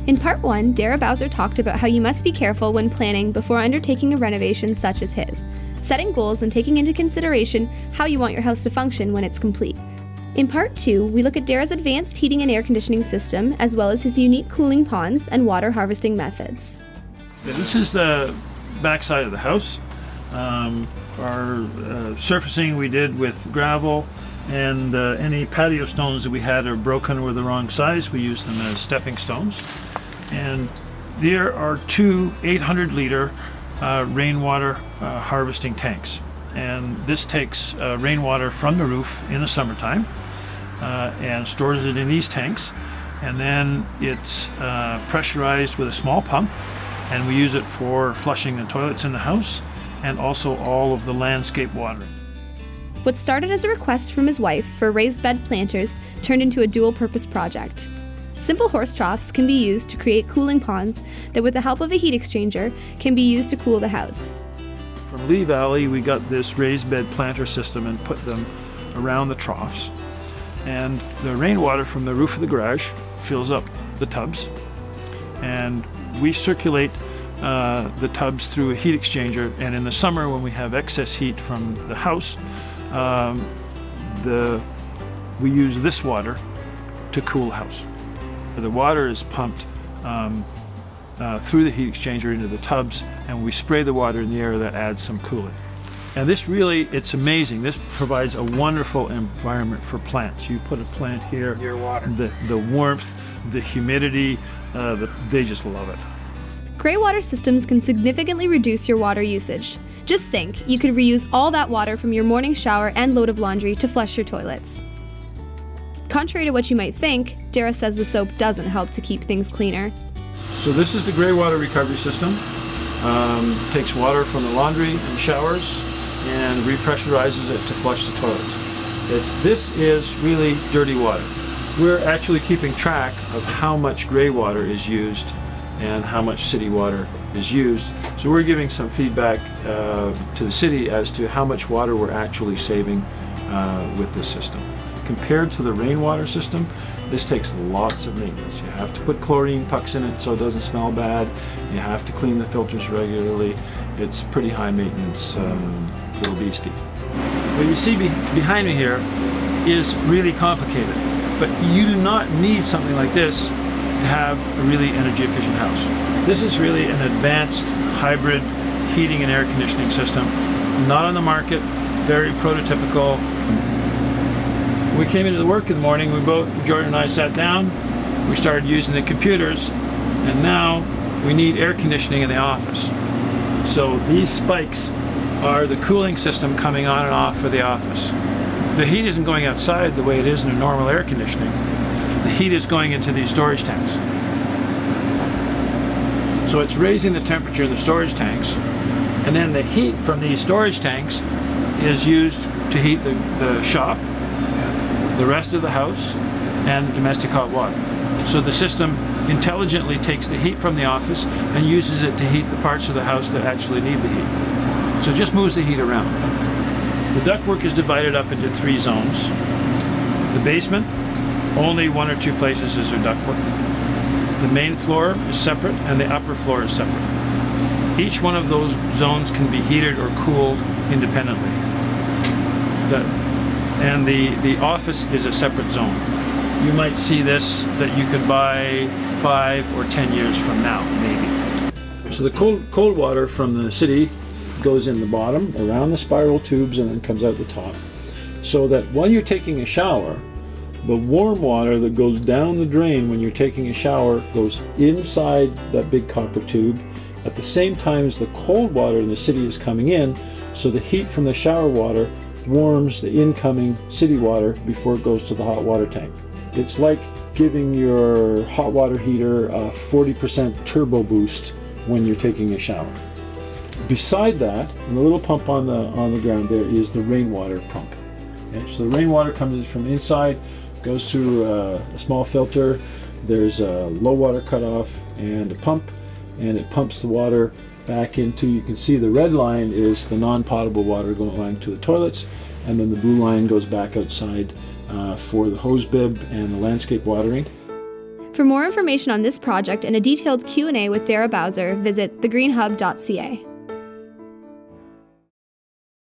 In part 1, Dara Bowser talked about how you must be careful when planning before undertaking a renovation such as his, setting goals and taking into consideration how you want your house to function when it's complete. In part 2, we look at Dara's advanced heating and air conditioning system, as well as his unique cooling ponds and water harvesting methods. This is the back side of the house. Our surfacing we did with gravel, and any patio stones that we had are broken or the wrong size. We use them as stepping stones. And there are two 800-liter rainwater harvesting tanks. And this takes rainwater from the roof in the summertime and stores it in these tanks. And then it's pressurized with a small pump, and we use it for flushing the toilets in the house and also all of the landscape watering. What started as a request from his wife for raised bed planters turned into a dual-purpose project. Simple horse troughs can be used to create cooling ponds that, with the help of a heat exchanger, can be used to cool the house. From Lee Valley, we got this raised bed planter system and put them around the troughs. And the rainwater from the roof of the garage fills up the tubs. And we circulate the tubs through a heat exchanger. And in the summer, when we have excess heat from the house, we use this water to cool the house. The water is pumped through the heat exchanger into the tubs, and we spray the water in the air. That adds some cooling. And this really, it's amazing. This provides a wonderful environment for plants. You put a plant here, your water, the warmth, the humidity, they just love it. Gray water systems can significantly reduce your water usage. Just think, you could reuse all that water from your morning shower and load of laundry to flush your toilets. Contrary to what you might think, Dara says the soap doesn't help to keep things cleaner. So this is the gray water recovery system. Takes water from the laundry and showers and repressurizes it to flush the toilets. This is really dirty water. We're actually keeping track of how much gray water is used and how much city water is used. So we're giving some feedback to the city as to how much water we're actually saving with this system. Compared to the rainwater system, this takes lots of maintenance. You have to put chlorine pucks in it so it doesn't smell bad. You have to clean the filters regularly. It's pretty high maintenance little beastie. What you see behind me here is really complicated, but you do not need something like this to have a really energy efficient house. This is really an advanced hybrid heating and air conditioning system, not on the market, very prototypical. We came into the work in the morning, Jordan and I sat down, we started using the computers, and now we need air conditioning in the office. So these spikes are the cooling system coming on and off for the office. The heat isn't going outside the way it is in a normal air conditioning. The heat is going into these storage tanks. So it's raising the temperature in the storage tanks, and then the heat from these storage tanks is used to heat the shop, the rest of the house, and the domestic hot water. So the system intelligently takes the heat from the office and uses it to heat the parts of the house that actually need the heat. So it just moves the heat around. The ductwork is divided up into 3 zones. The basement, only 1 or 2 places is there ductwork. The main floor is separate and the upper floor is separate. Each one of those zones can be heated or cooled independently. And the office is a separate zone. You might see this that you could buy 5 or 10 years from now, maybe. So the cold water from the city goes in the bottom, around the spiral tubes, and then comes out the top. So that while you're taking a shower, the warm water that goes down the drain when you're taking a shower goes inside that big copper tube at the same time as the cold water in the city is coming in, so the heat from the shower water warms the incoming city water before it goes to the hot water tank. It's like giving your hot water heater a 40% turbo boost when you're taking a shower. Beside that, and the little pump on the ground there, is the rainwater pump. Okay? So the rainwater comes from inside, goes through a small filter. There's a low water cutoff and a pump, and it pumps the water back into, you can see the red line is the non-potable water going to the toilets, and then the blue line goes back outside for the hose bib and the landscape watering. For more information on this project and a detailed Q&A with Dara Bowser, visit thegreenhub.ca.